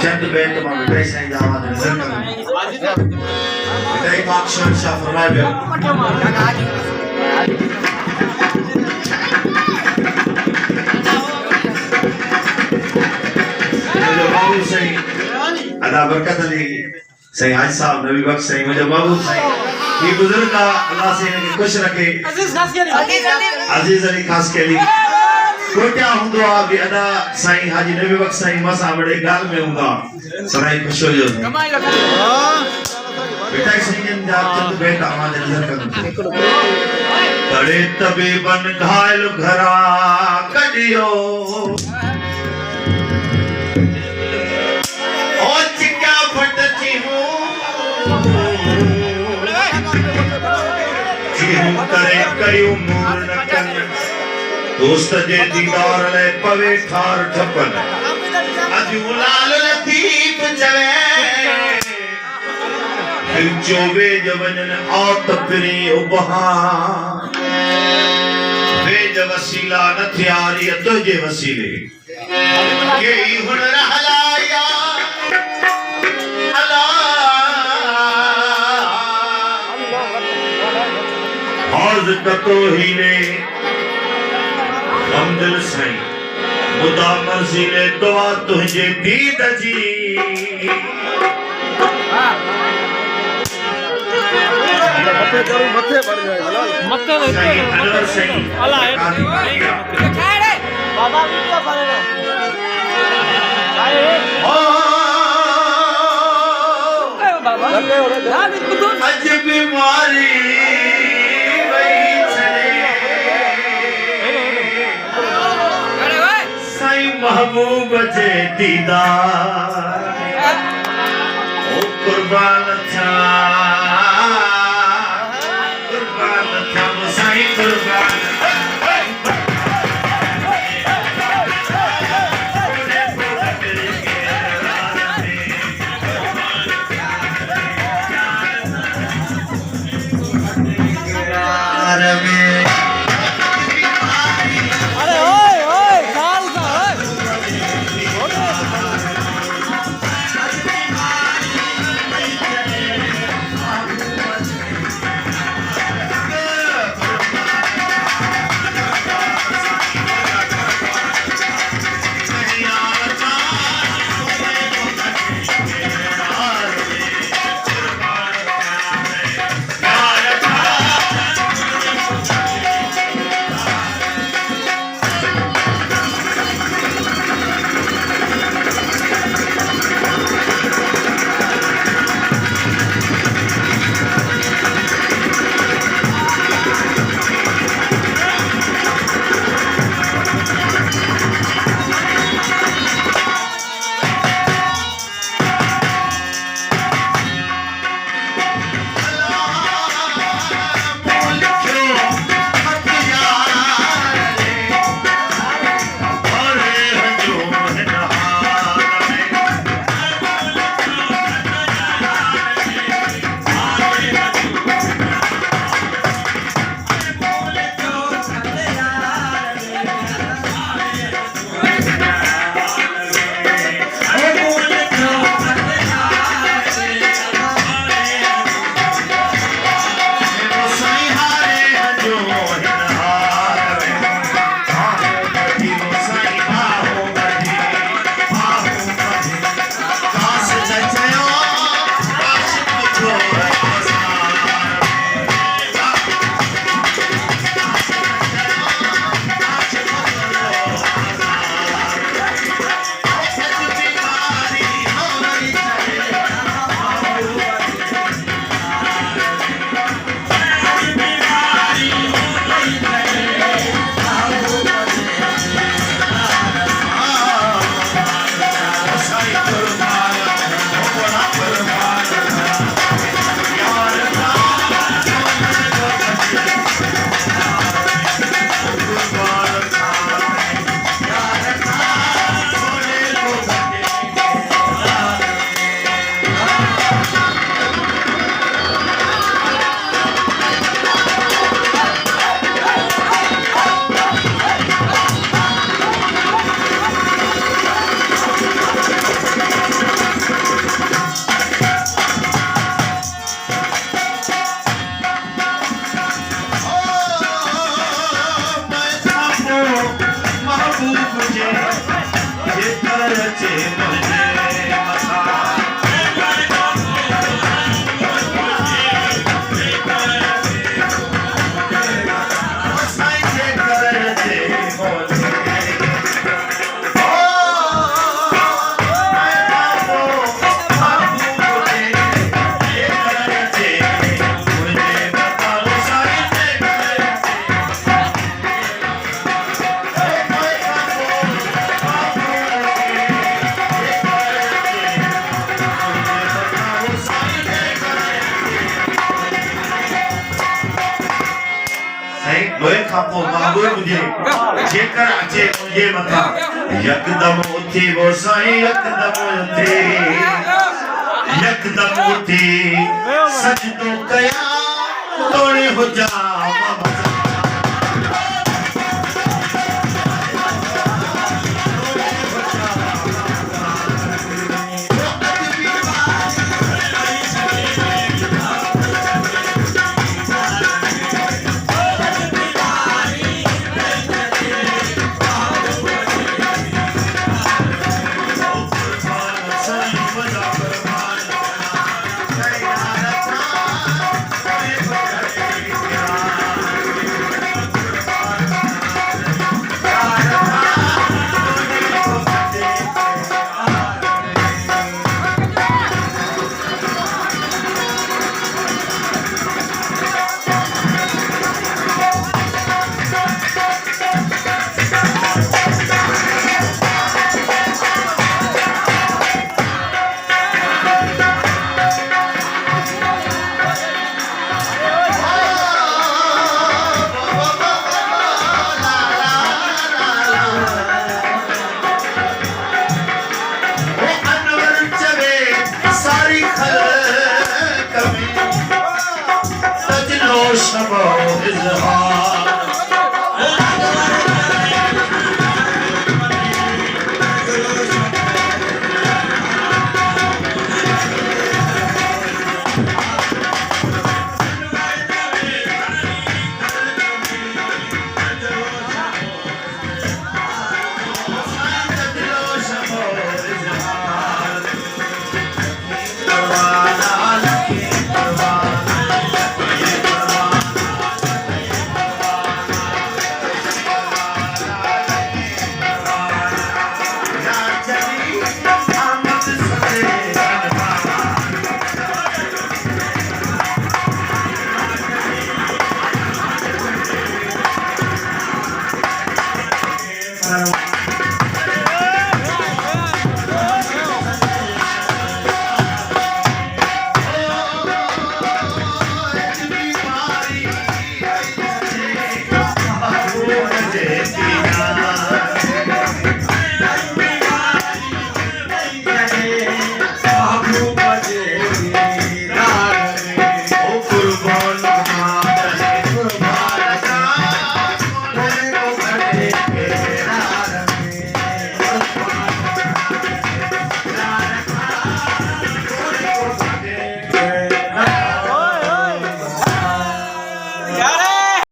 चंद बेट में विदाई साईं दावा नजर कर विदाई पाक शाह फरमाए बे जो बाबू साईं अदा बरकत अली साईं हाजी साहब नबी बख्श साईं मुझे बाबू साईं ये बुजुर्ग का अल्लाह से इन्हें खुश रखे अजीज अली खास के लिए कोटिया हुंदो आ भी अदा साईं हाजी नबी बख्श साईं मसा बड़े गाल में हुंदा सराई खुश हो जो बेटा साईं जा चंद बेटा आवाज नजर कर तड़े तबे बन घायल घरा कडियो ओ चिका फटती हूं जीहू करे करियो मूर न कन दोस्त जे दीदार ले पवे ठार ठपन अजू लाल लतीफ चवे दिल चोवे जवनन आत पिरी उबहा वे ज वसीला न थियारी तो जे वसीले के ही हुन रहलाया अला हौज कतो ही ने हमदिल साईं खुदा मर्जी ले दुआ तुझे दीद जी मथे बढ़ जाए मथे सही अनवर सही अल्लाह है बाबा वीडियो करे लो बाबा अज बीमारी महबूब जे दीदार ओ कुर्बान था साईं कुर्बान अचे मुंहिंजे मथां साईं जेकर अचे मुंहिंजे जेकर अचे मुंहिंजे मथां यकदम उथी वो साईं यकदम उथी सजदो कया तोड़े हो जा Is